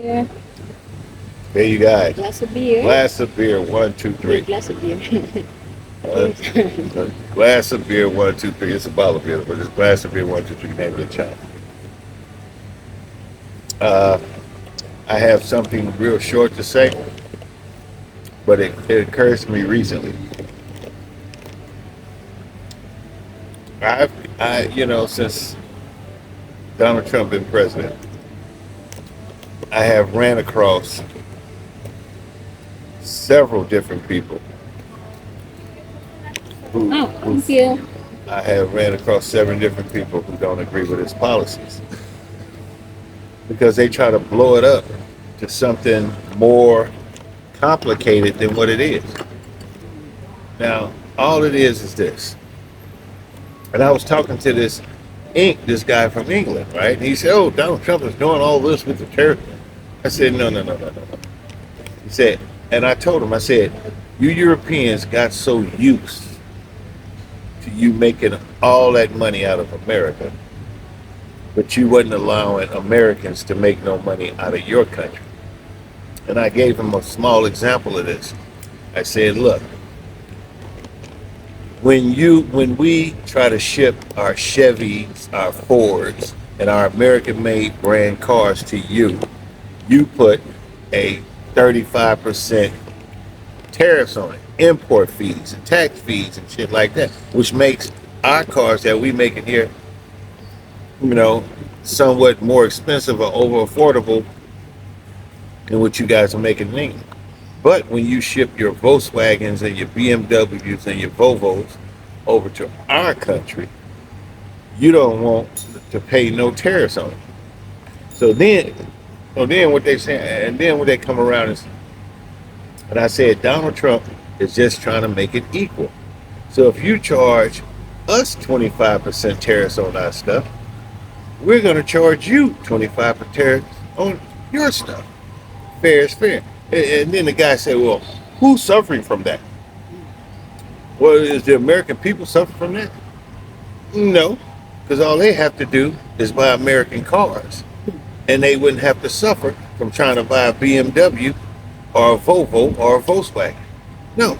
Yeah, There you guys. glass of beer. Glass of beer, one, two, Big three. glass of beer. Uh, glass of beer, one, two, three. It's a bottle of beer, but it's glass of beer, one, two, three. Name of the child. Uh, I have something real short to say, but it occurs to me recently. Since Donald Trump been president, I have ran across several different people who, Oh, who thank you. I have ran across seven different people who don't agree with his policies because they try to blow it up to something more complicated than what it is. Now, all it is this. And I was talking to this guy from England, right? And he said, "Oh, Donald Trump is doing all this with the tariff." I said, "No, no, no, no, no, no." He said, and I told him, I said, "You Europeans got so used to you making all that money out of America, but you wasn't allowing Americans to make no money out of your country." And I gave him a small example of this. I said, "Look, when we try to ship our Chevys, our Fords, and our American-made brand cars to you, you put a 35% tariffs on it, import fees and tax fees and shit like that, which makes our cars that we make in here, you know, somewhat more expensive or over affordable than what you guys are making in England. But when you ship your Volkswagens and your BMWs and your Volvos over to our country, you don't want to pay no tariffs on it. So then, what they say, and then when they come around and I said, Donald Trump is just trying to make it equal. So if you charge us 25% tariffs on our stuff, we're going to charge you 25% tariffs on your stuff. Fair is fair. And then the guy said, well, who's suffering from that? Well, is the American people suffering from that? No, because all they have to do is buy American cars. And they wouldn't have to suffer from trying to buy a BMW or a Volvo or a Volkswagen. No,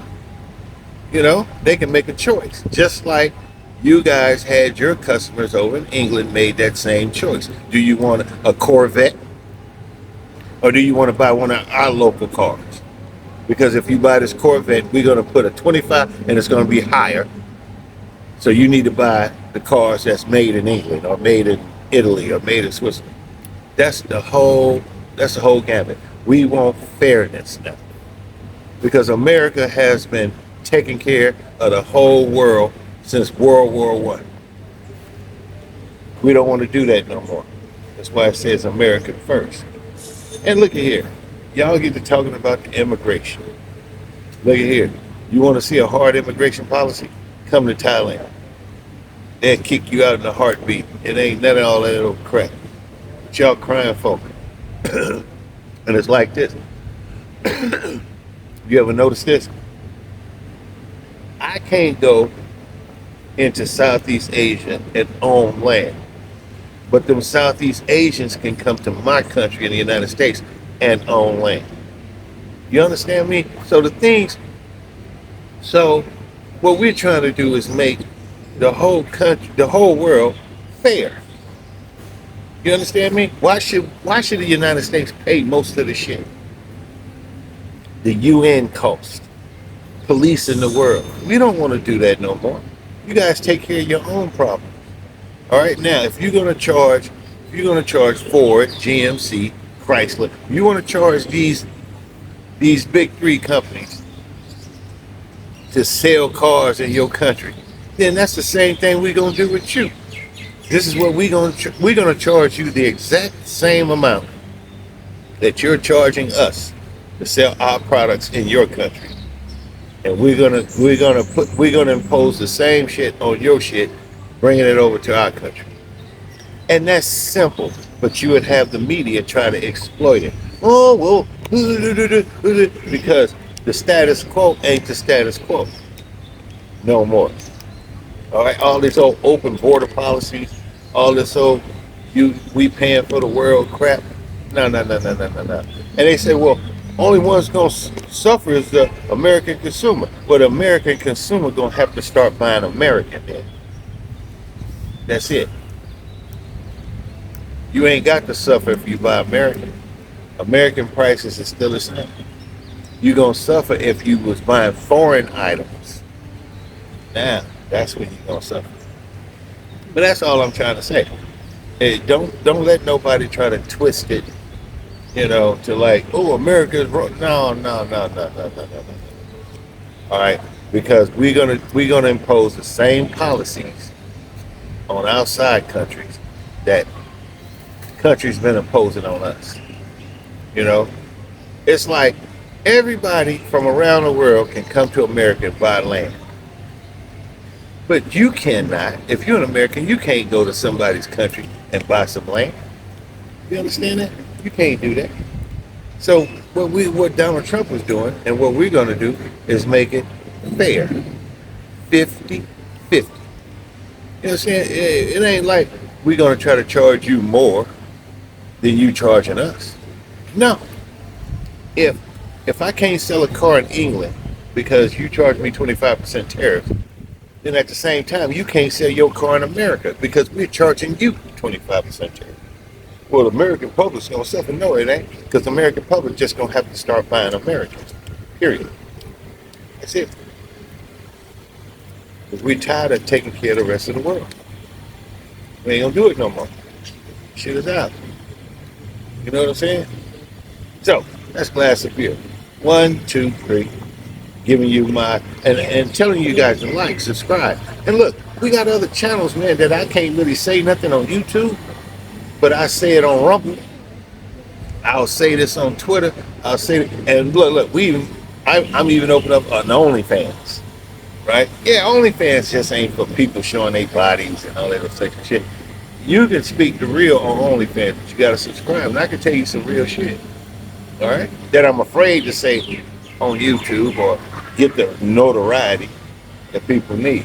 they can make a choice. Just like you guys had your customers over in England made that same choice. Do you want a Corvette or do you want to buy one of our local cars? Because if you buy this Corvette, we're going to put a 25 and it's going to be higher. So you need to buy the cars that's made in England or made in Italy or made in Switzerland. That's the whole gamut. We want fairness now. Because America has been taking care of the whole world since World War One. We don't want to do that no more. That's why it says America first. And look at here. Y'all get to talking about the immigration. Look at here. You want to see a hard immigration policy? Come to Thailand. They'll kick you out in a heartbeat. It ain't none of all that old crap. But y'all crying for me. And it's like this. You ever notice this? I can't go into Southeast Asia and own land. But them Southeast Asians can come to my country in the United States and own land. You understand me? So what we're trying to do is make the whole country, the whole world fair. You understand me? Why should the United States pay most of the shit? The UN cost, policing the world. We don't want to do that no more. You guys take care of your own problems. All right, now if you're gonna charge Ford, GMC, Chrysler, you want to charge these big three companies to sell cars in your country, then that's the same thing we're gonna do with you. This is what we're gonna charge you the exact same amount that you're charging us to sell our products in your country, and we're gonna impose the same shit on your shit, bringing it over to our country. And that's simple, but you would have the media try to exploit it. Oh, well, because the status quo ain't the status quo no more. All right, all this old open border policies, all this old we paying for the world crap. No, no, no, no, no, no, no. And they say, well, only one's gonna suffer is the American consumer. Well, the American consumer gonna have to start buying American then. That's it. You ain't got to suffer if you buy American. American prices is still the same. You're gonna suffer if you was buying foreign items. Now, that's when you're gonna suffer. But that's all I'm trying to say. Hey, don't let nobody try to twist it, to like, oh, America's wrong. No, no, no, no, no, no, no, no. All right, because we're gonna impose the same policies on outside countries that countries been imposing on us. You know, it's like everybody from around the world can come to America and buy land. But you cannot, if you're an American, you can't go to somebody's country and buy some land. You understand that? You can't do that. So what Donald Trump was doing and what we're going to do is make it fair. 50-50. You know what I'm saying? It ain't like we're going to try to charge you more than you charging us. No. If I can't sell a car in England because you charge me 25% tariffs, then at the same time you can't sell your car in America because we're charging you 25% tariff. Well, the American public's gonna suffer. No, it ain't, because the American public just gonna have to start buying Americans. Period. That's it. Because we're tired of taking care of the rest of the world. We ain't gonna do it no more. Shit is out. You know what I'm saying? So that's glass of beer. 1, 2, 3. Giving you my and telling you guys to like, subscribe, and look, we got other channels, man, that I can't really say nothing on YouTube, but I say it on Rumble. I'll say this on Twitter. I'll say it, and look, I'm even opening up an OnlyFans, right? Yeah, OnlyFans just ain't for people showing their bodies and all that other sexy shit. You can speak the real on OnlyFans, but you gotta subscribe, and I can tell you some real shit. All right, that I'm afraid to say on YouTube or get the notoriety that people need.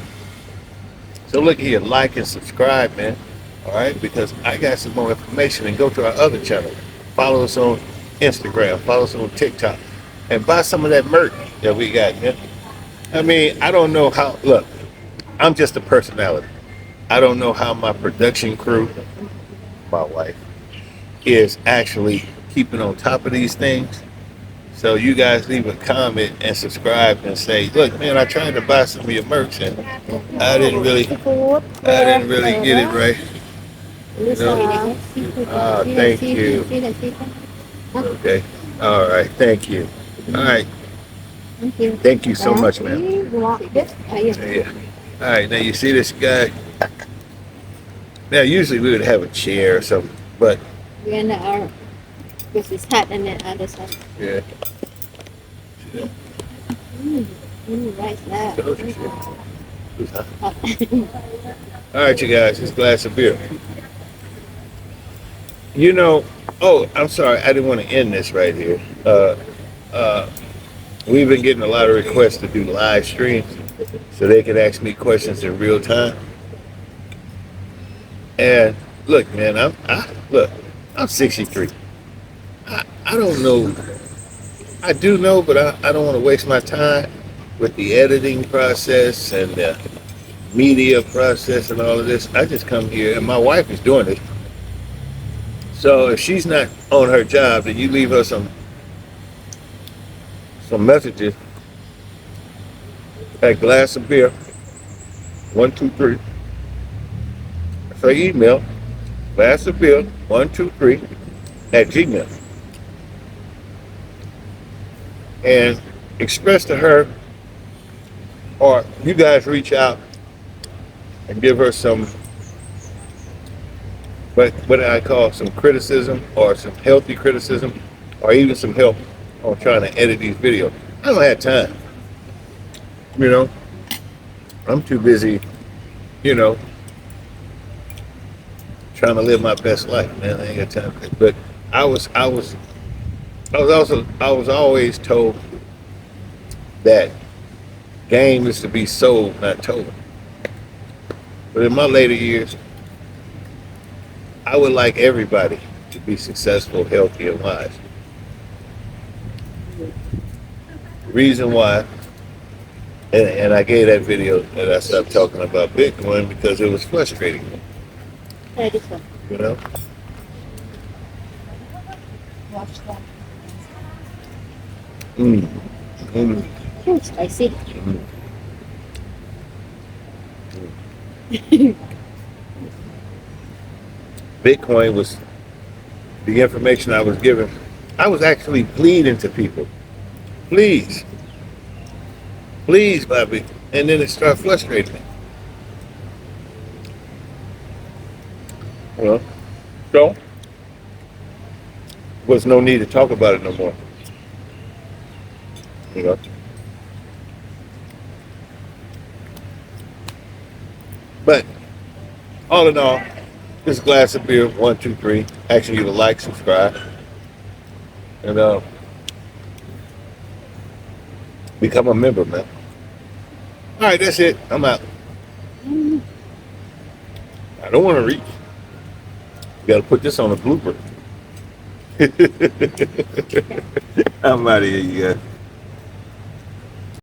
So look here, like and subscribe, man. All right, because I got some more information, and go to our other channel. Follow us on Instagram, follow us on TikTok, and buy some of that merch that we got, man. I mean, I don't know how, look, I'm just a personality. I don't know how my production crew, my wife, is actually keeping on top of these things. So you guys leave a comment and subscribe and say, look, man, I tried to buy some of your merch and I didn't really get it right. You know? Thank you. Okay. All right. Thank you. All right. Thank you so much, man. Yeah. All right. Now you see this guy. Now usually we would have a chair or something, but Because it's hot on the other side. yeah. Right now. All right, you guys, it's a glass of beer. Oh, I'm sorry, I didn't want to end this right here. We've been getting a lot of requests to do live streams so they can ask me questions in real time. And look, man, I'm 63. I don't know. I do know, but I don't want to waste my time with the editing process and the media process and all of this. I just come here, and my wife is doing it. So if she's not on her job, then you leave her some messages at glass of beer 123. So email glass of beer 123 at Gmail. And express to her, or you guys reach out and give her some, what I call some criticism, or some healthy criticism, or even some help on trying to edit these videos. I don't have time. I'm too busy, trying to live my best life, man. I ain't got time for it. But I was always told that game is to be sold, not told. But in my later years, I would like everybody to to be successful, healthy, and wise. Reason why, and I gave that video and I stopped talking about Bitcoin because it was frustrating, Try this one. you know? Watch that. Mm. Mm. Spicy. Mm. Bitcoin was the information I was given. I was actually pleading to people, please, please, Bobby. And then it started frustrating me. You know? So, was no need to talk about it no more. You know? But all in all, this glass of beer, 1, 2, 3. Asking you to like, subscribe, and become a member, man. All right, that's it. I'm out. I don't want to reach. You got to put this on a blooper. I'm out of here, you guys.